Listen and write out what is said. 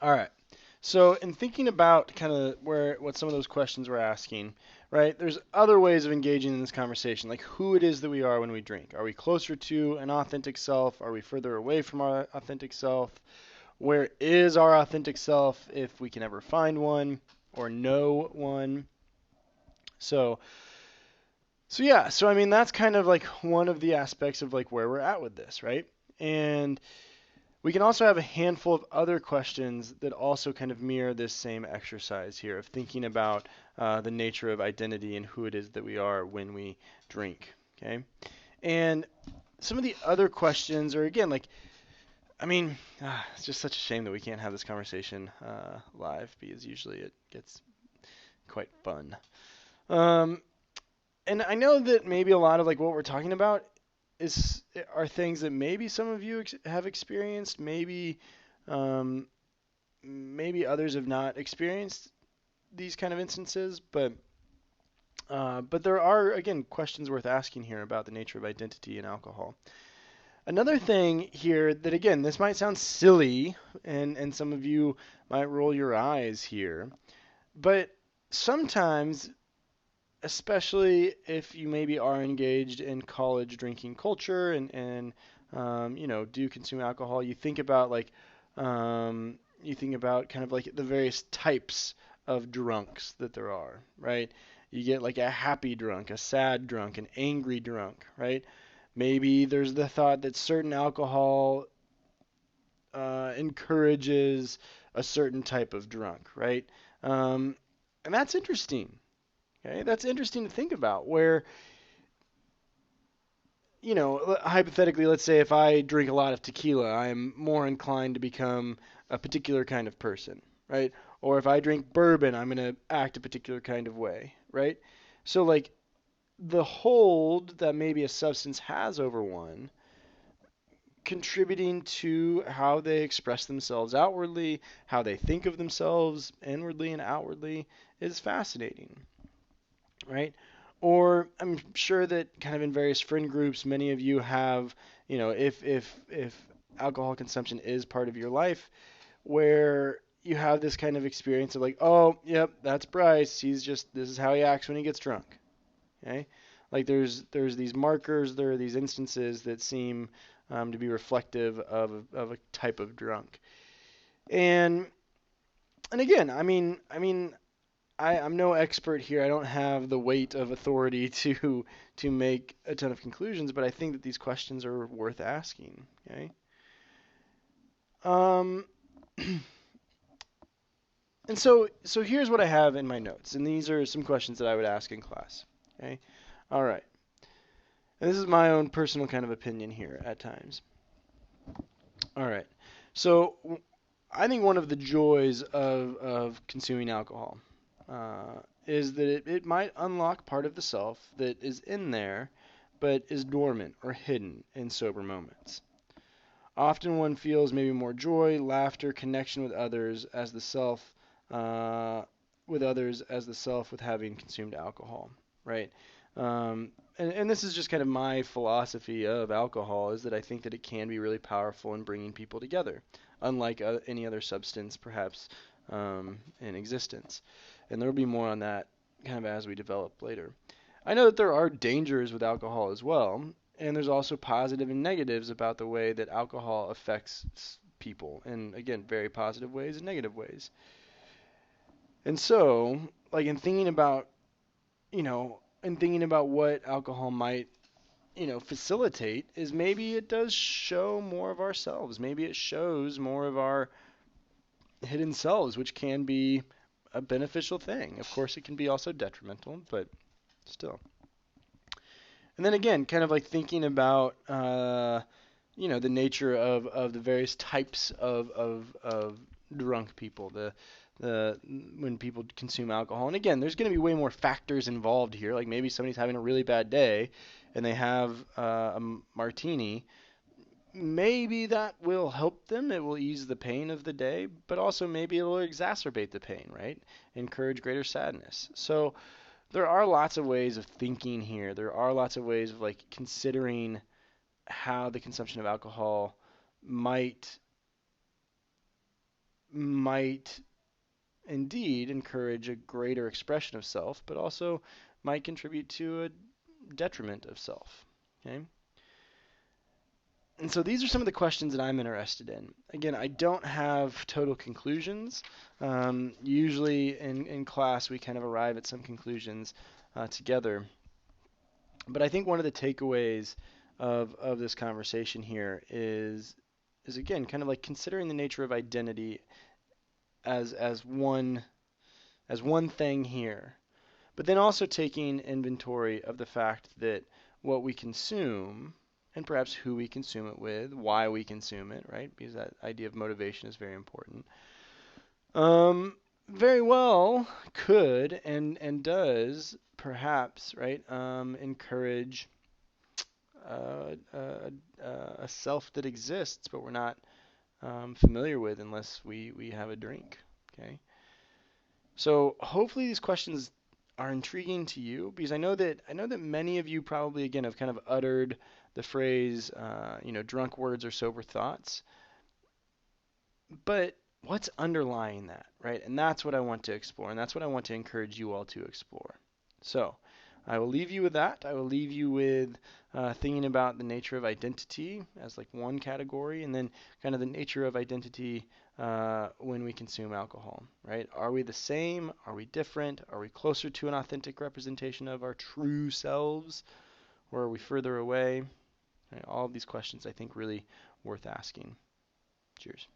All right. So, in thinking about kind of where what some of those questions were asking, right? There's other ways of engaging in this conversation, like who it is that we are when we drink. Are we closer to an authentic self? Are we further away from our authentic self? Where is our authentic self if we can ever find one or know one? So, so yeah, so I mean that's kind of like one of the aspects of like where we're at with this, right? And we can also have a handful of other questions that also kind of mirror this same exercise here of thinking about the nature of identity and who it is that we are when we drink. Okay, and some of the other questions are again like, I mean, it's just such a shame that we can't have this conversation live because usually it gets quite fun. Um, and I know that maybe a lot of like what we're talking about is are things that maybe some of you have experienced, um, maybe others have not experienced these kind of instances, but there are again questions worth asking here about the nature of identity in alcohol. Another thing here that again this might sound silly, and some of you might roll your eyes here, but sometimes especially if you maybe are engaged in college drinking culture and do consume alcohol, you think about kind of like the various types of drunks that there are, right? You get like a happy drunk, a sad drunk, an angry drunk, right? Maybe there's the thought that certain alcohol encourages a certain type of drunk, right? Um, and that's interesting. Okay, that's interesting to think about. Where, hypothetically, let's say if I drink a lot of tequila, I'm more inclined to become a particular kind of person, right? Or if I drink bourbon, I'm going to act a particular kind of way, right? So, like, the hold that maybe a substance has over one, contributing to how they express themselves outwardly, how they think of themselves inwardly and outwardly, is fascinating, right? Or I'm sure that kind of in various friend groups, many of you have, if alcohol consumption is part of your life, where you have this kind of experience of like, oh, yep, that's Bryce. This is how he acts when he gets drunk. Okay, like there's these markers, there are these instances that seem to be reflective of a type of drunk, and and again, I'm no expert here. I don't have the weight of authority to make a ton of conclusions, but I think that these questions are worth asking. Okay. Um, and so here's what I have in my notes, and these are some questions that I would ask in class. Okay. All right. And this is my own personal kind of opinion here at times. All right. So I think one of the joys of consuming alcohol is that it might unlock part of the self that is in there, but is dormant or hidden in sober moments. Often one feels maybe more joy, laughter, connection uh, with others as the self with having consumed alcohol, right? And this is just kind of my philosophy of alcohol is that I think that it can be really powerful in bringing people together, unlike any other substance perhaps in existence. And there will be more on that kind of as we develop later. I know that there are dangers with alcohol as well, and there's also positive and negatives about the way that alcohol affects people, and again, very positive ways and negative ways. And so, like in thinking about what alcohol might, facilitate is maybe it does show more of ourselves. Maybe it shows more of our hidden selves, which can be a beneficial thing. Of course, it can be also detrimental, but still. And then again, kind of like thinking about, the nature of the various types of drunk people, the when people consume alcohol. And again, there's going to be way more factors involved here. Like maybe somebody's having a really bad day and they have a martini. Maybe that will help them. It will ease the pain of the day, but also maybe it will exacerbate the pain, right? Encourage greater sadness. So there are lots of ways of thinking here. There are lots of ways of like considering how the consumption of alcohol might might indeed encourage a greater expression of self, but also might contribute to a detriment of self. Okay? And so these are some of the questions that I'm interested in. Again, I don't have total conclusions. Usually in class, we kind of arrive at some conclusions together. But I think one of the takeaways of this conversation here is again kind of like considering the nature of identity as one thing here, but then also taking inventory of the fact that what we consume and perhaps who we consume it with, why we consume it, right? Because that idea of motivation is very important. Very well could and does perhaps, right, encourage uh, uh, a self that exists, but we're not familiar with unless we have a drink. Okay. So hopefully these questions are intriguing to you because I know that many of you probably again have kind of uttered the phrase, drunk words or sober thoughts. But what's underlying that, right? And that's what I want to explore, and that's what I want to encourage you all to explore. So I will leave you with that. I will leave you with thinking about the nature of identity as like one category, and then kind of the nature of identity when we consume alcohol, right? Are we the same? Are we different? Are we closer to an authentic representation of our true selves, or are we further away? Right? All of these questions I think really worth asking. Cheers.